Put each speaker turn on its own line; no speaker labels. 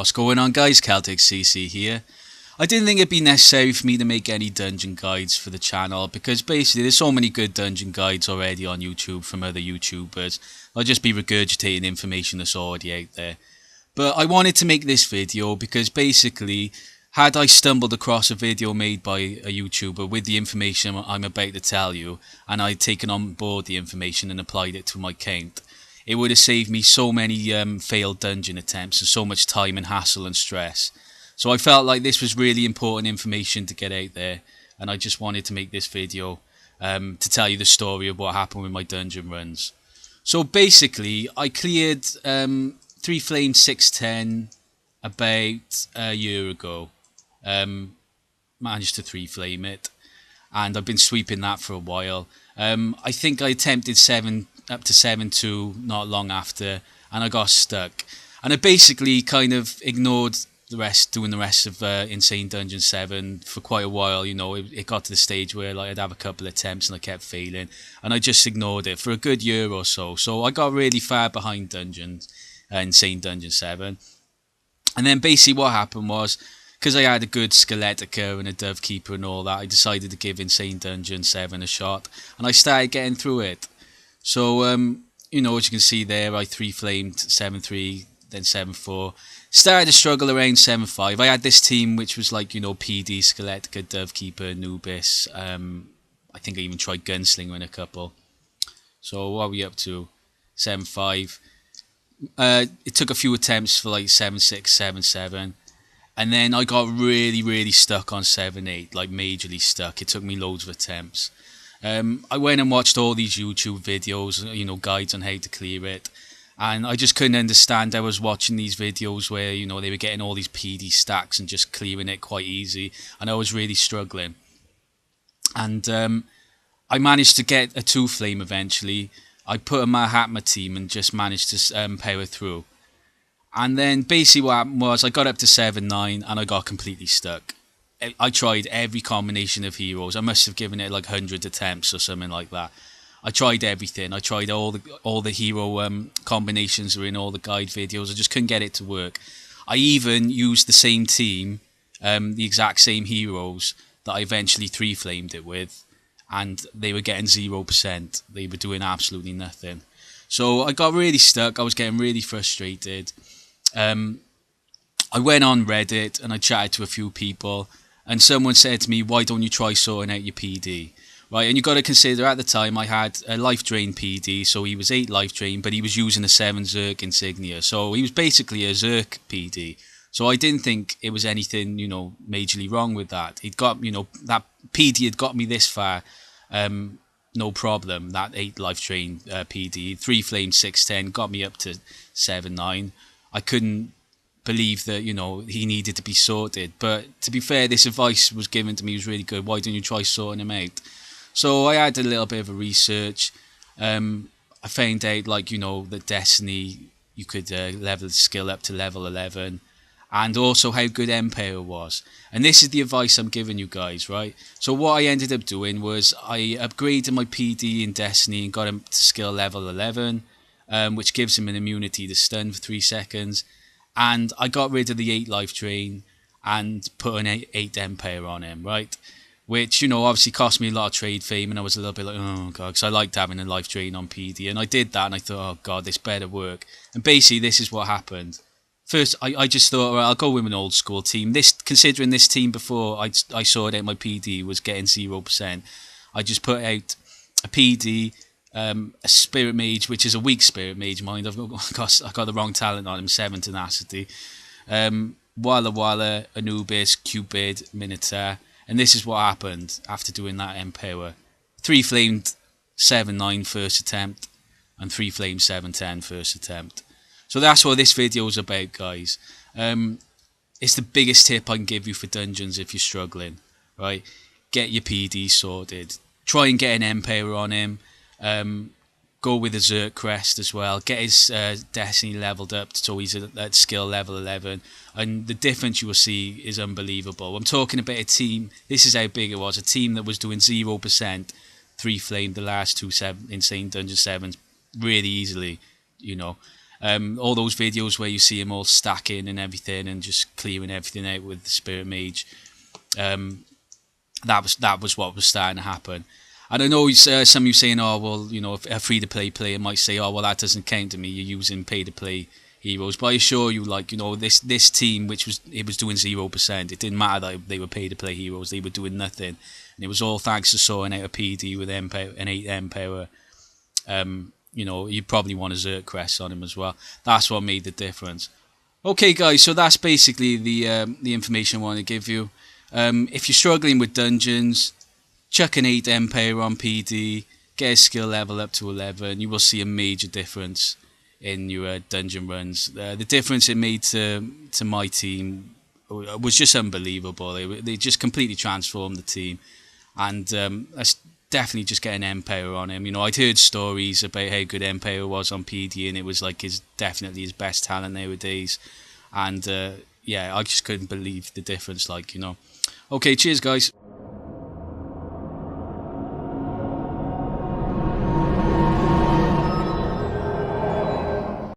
What's going on, guys? Celtic CC here. I didn't think it'd be necessary for me to make any dungeon guides for the channel because basically there's so many good dungeon guides already on YouTube from other YouTubers. I'll just be regurgitating information that's already out there. But I wanted to make this video because basically, had I stumbled across a video made by a YouTuber with the information I'm about to tell you, and I'd taken on board the information and applied it to my count, it would have saved me so many failed dungeon attempts and so much time and hassle and stress. So I felt like this was really important information to get out there, and I just wanted to make this video to tell you the story of what happened with my dungeon runs. So basically, I cleared 3 Flame 610 about a year ago. Managed to 3 Flame it, and I've been sweeping that for a while. I think I attempted 7 up to 7-2 not long after, and I got stuck. And I basically kind of ignored the rest, doing the rest of Insane Dungeon 7 for quite a while. You know, it got to the stage where like I'd have a couple of attempts and I kept failing, and I just ignored it for a good year or so. So I got really far behind Dungeons, Insane Dungeon 7. And then basically what happened was, because I had a good Skeletica and a Dove Keeper and all that, I decided to give Insane Dungeon 7 a shot, and I started getting through it. So, you know, as you can see there, I 3-flamed 7-3, then 7-4. Started to struggle around 7-5. I had this team which was like, you know, PD, Skeletica, Dove Keeper, Anubis. I think I even tried Gunslinger in a couple. So what are we up to? 7-5. It took a few attempts for like 7-6, 7-7. And then I got really stuck on 7-8, like majorly stuck. It took me loads of attempts. I went and watched all these YouTube videos, you know, guides on how to clear it. And I just couldn't understand. I was watching these videos where, you know, they were getting all these PD stacks and just clearing it quite easy. And I was really struggling. And I managed to get a 2-flame eventually. I put a Mahatma team and just managed to power through. And then basically what happened was I got up to 7-9 and I got completely stuck. I tried every combination of heroes. I must have given it like 100 attempts or something like that. I tried everything. I tried all the hero combinations that were in all the guide videos. I just couldn't get it to work. I even used the same team, the exact same heroes that I eventually 3-flamed it with, and they were getting 0%. They were doing absolutely nothing. So I got really stuck. I was getting really frustrated. I went on Reddit and I chatted to a few people, and someone said to me, why don't you try sorting out your PD? Right, and you've got to consider at the time I had a life drain PD, so he was 8 life drain, but he was using a 7 Zerk insignia, so he was basically a Zerk PD. So I didn't think it was anything, you know, majorly wrong with that. He'd got, you know, that PD had got me this far, no problem. That 8 life drain PD, 3 Flame 610 got me up to 7-9. I couldn't believe that, you know, he needed to be sorted. But to be fair, this advice was given to me was really good. Why don't you try sorting him out? So I had a little bit of a research. I found out, like, you know, that Destiny, you could level the skill up to level 11. And also how good Empire was. And this is the advice I'm giving you guys, right? So what I ended up doing was I upgraded my PD in Destiny and got him to skill level 11. Which gives him an immunity to stun for 3 seconds. And I got rid of the 8 life drain and put an 8 Empire on him, right? Which, you know, obviously cost me a lot of trade fame, and I was a little bit like, oh god, because I liked having a life drain on PD, and I did that, and I thought, oh god, this better work. And basically, this is what happened. First, I just thought, right, I'll go with an old school team. Considering this team before I saw it out my PD was getting 0%, I just put out a PD, a Spirit Mage, which is a weak Spirit Mage, mind. I got the wrong talent on him, 7 Tenacity. Walla Walla, Anubis, Cupid, Minotaur. And this is what happened after doing that Empower. 3-flamed 7-9 first attempt, and 3-flamed 7-10 first attempt. So that's what this video is about, guys. It's the biggest tip I can give you for dungeons if you're struggling, right? Get your PD sorted. Try and get an Empower on him. Go with a Zerk crest as well. Get his Destiny leveled up so he's at skill level 11. And the difference you will see is unbelievable. I'm talking about a team. This is how big it was. A team that was doing 0%, 3-flamed the last 2 Insane Dungeon 7s really easily, you know. All those videos where you see him all stacking and everything and just clearing everything out with the Spirit Mage. That was what was starting to happen. And I know some of you saying, oh, well, you know, if a free-to-play player might say, oh, well, that doesn't count to me, you're using pay-to-play heroes. But I assure you, like, you know, this team, which was doing 0%, it didn't matter that they were pay-to-play heroes, they were doing nothing. And it was all thanks to sorting out a PD with Empower, an 8 Empower. You know, you probably want a Zerk crest on him as well. That's what made the difference. Okay, guys, so that's basically the information I want to give you. If you're struggling with dungeons, chuck an 8 Empower on PD, get a skill level up to 11. You will see a major difference in your dungeon runs. The difference it made to my team was just unbelievable. They just completely transformed the team, and that's definitely just get an Empower on him. You know, I'd heard stories about how good Empower was on PD, and it was like definitely his best talent nowadays. And yeah, I just couldn't believe the difference. Like, you know. Okay, cheers, guys.